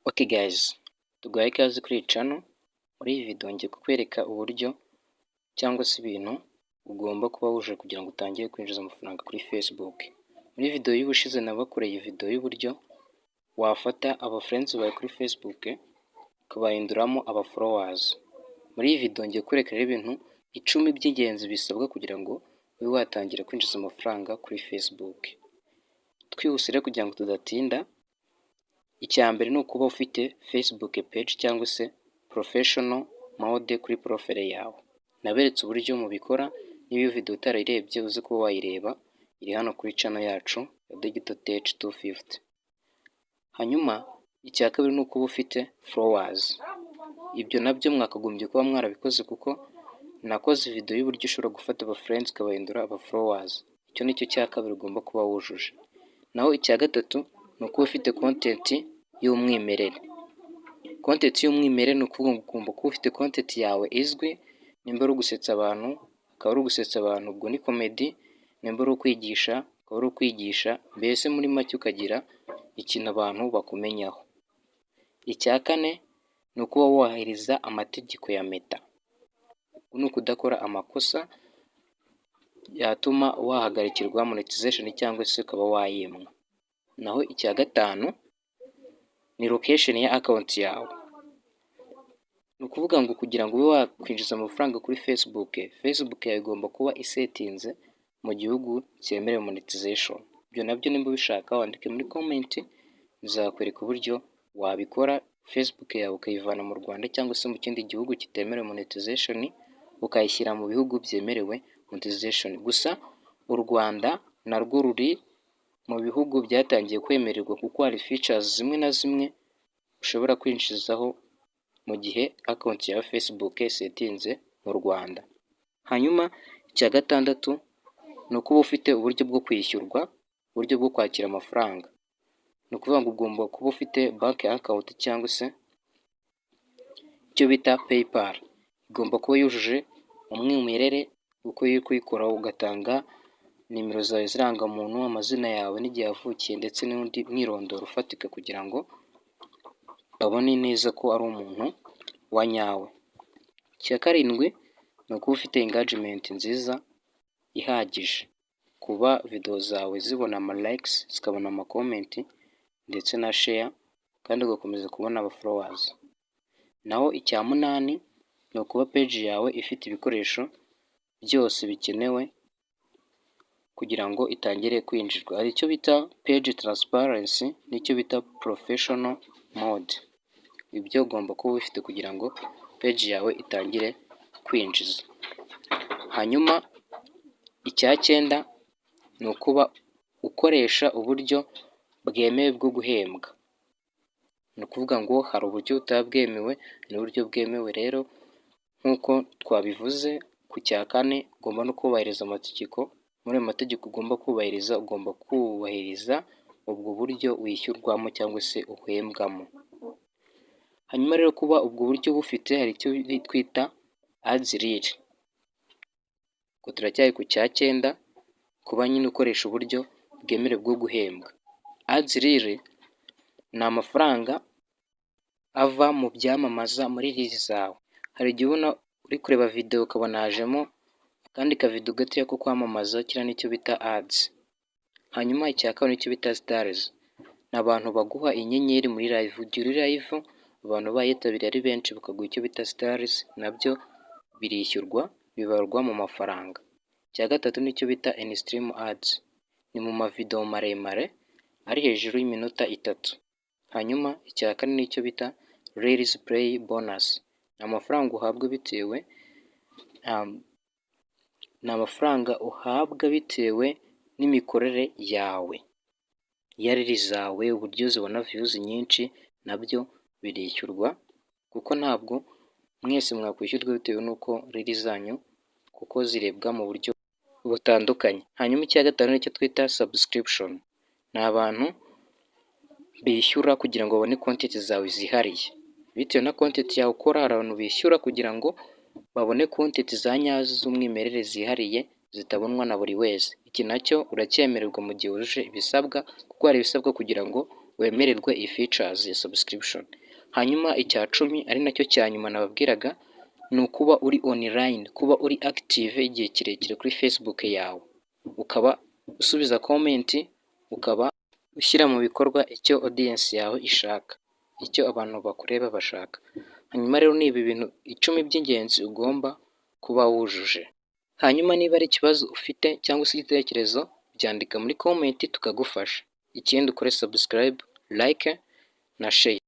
Okay guys, tuguhaye ikaze kuri iyi channel. Muri iyi video ngiye kukwereka uburyo cyangwa se ibintu ugomba kuba wujuje kugira ngo utangire kwinjiza amafaranga kuri Facebook. Muri video y'ubushize nabakoreye video y'uburyo wafata aba friends bawe kuri Facebook ukabahinduramo aba followers. Muri iyi video ngiye kukwereka ibintu 10 by'ingenzi bisabwa kugira ngo ube watangira kwinjiza amafaranga kuri Facebook. Twihusire kugira ngo tudatinda. Icyambere ni ukuba ufite Facebook page cyangwa se professional mode kuri profile yawe. Naberetse uburyo mubikora, niba iyo video utarayirebye uze kuba wayireba, iri hano kuri channel yacu ya Digital Tech 250. Hanyuma icya kabiri ni ukuba ufite followers. Ibyo nabyo mwakagombye kuba mwarabikoze kuko nakoze video y'uburyo ushobora gufata aba friends ukabahindura aba followers. Icyo nicyo cya kabiri ugomba kuba wujuje. Naho icya gatatu ni ukuba ufite content y'umwimerere. Content y'umwimerere ni ukuvuga ngo ugomba kuba ufite content yawe izwi, nimba ari ugusetsa abantu akaba ari ugusetsa abantu, ubwo ni comedy, nimba ari ukwigisha akaba ari ukwigisha, mbese muri make ukagira ikintu abantu bakumenyaho. Icya kane ni ukuba wubahiriza amategeko ya Meta. Ni ukudakora amakosa yatuma wahagarikirwa monetization cyangwa se ukaba wayimwa. Naho icya gatanu ni location ya account yawe. Ni ukuvuga ngo kugira ngo ube wakwinjiza amafaranga kuri Facebook yawe igomba kuba isetinze mu gihugu cyemerewe monetization. Ibyo nabyo nimba ubishaka wandike muri comment, nzakwereka uburyo wabikora. Facebook yawe ukayivana mu Rwanda cyangwa se mu kindi gihugu kitemerewe monetization ukayishyira mu bihugu byemerewe monetization. Gusa u Rwanda narwo ruri mu bihugu byatangiye kwemererwa kuko hari features zimwe na zimwe ushobora kwinjizaho mu gihe account ya Facebook setinze mu Rwanda. Hanyuma icya gatandatu ni ukuba ufite uburyo bwo kwishyurwa, uburyo bwo kwakira amafaranga. Ni ukuvuga ngo ugomba kuba ufite bank account cyangwa se icyo bita PayPal. Igomba kuba yujuje umwimerere uko iri kuyikoraho, ugatanga nimero zawe z'irangamuntu, amazina yawe n'igihe yavukiye ndetse n'undi mwirondoro ufatika kugira ngo babone neza ko ari umuntu wa nyawe. Icya karindwi ni ukuba ufite engagement nziza ihagije, kuba video zawe zibona ama likes, zikabona ama comment ndetse na share, kandi ugakomeza kubona aba followers. Naho icya munani ni ukuba page yawe ifite ibikoresho byose bikenewe kugira ngo itangire kwinjirwa. Hari icyo bita page transparency n'icyo bita professional mode. Ibyo ugomba kuba ufite kugira ngo page yawe itangire kwinjiza. Hanyuma icya cyenda ni ukuba ukoresha uburyo bwemewe bwo guhembwa. Ni ukuvuga ngo hari uburyo butabwemewe n'uburyo bwemewe. Rero nk'uko twabivuze ku cya kane, ugomba no kubahiriza amategeko. Muri ayo mategeko ugomba kubahiriza ubwo buryo wishyurwamo cyangwa se uhembwamo. Hanyuma rero kuba ubwo buryo bufite, hari icyo twita ads reel. Ko turacyari ku cya cyenda, kuba nyine ukoresha uburyo bwemerewe bwo guhembwa. Ads reel ni amafaranga ava mu byamamaza muri reels zawe. Hari igihe ubona uri kureba video ukabona hajemo akandi ka video gatoya ko kwamamaza, kiriya nicyo bita ads. Hanyuma icya kabiri nicyo bita stars. Ni abantu baguha inyenyeri muri live. Ugiye uri live abantu bayitabiriye ari benshi bakaguha icyo bita stars, nabyo birishyurwa, bibarwa mu mafaranga. Icya gatatu nicyo bita in-stream ads. Ni mu mavideo maremare ari hejuru y'iminota 3. Hanyuma icya kane nicyo bita reels play bonus. Ni amafaranga uhabwa bitewe n'imikorere yawe ya reels zawe, uburyo zibona views nyinshi, nabyo birishyurwa kuko ntabwo mwese mwakwishyurwa bitewe n'uko reels zanyu kuko zirebwa mu buryo butandukanye. Hanyuma icya gatanu nicyo twita subscription. Ni abantu bishyura kugira ngo babone content zawe zihariye. Bitewe na content yawe ukora, hari abantu bishyura kugira ngo babone content za nyazo z'umwimerere zihariye zitabonwa na buri wese. Iki nacyo uracyemererwa mu gihe wujuje ibisabwa, kuko hari ibisabwa kugira ngo wemererwe iyi features ya subscription. Hanyuma icya 10 ari nacyo cya nyuma nababwiraga ni ukuba uri online, kuba uri active igihe kirekire kuri Facebook yawe, ukaba usubiza comment, ukaba ushyira mu bikorwa icyo audience yawe ishaka, icyo abantu bakureba bashaka. Hanyuma rero ni ibi bintu 10 by'ingenzi ugomba kuba wujuje. Hanyuma niba ari ikibazo ufite cyangwa se igitekerezo, byandika muri comment tukagufasha. Ikindi ukore subscribe, like na share.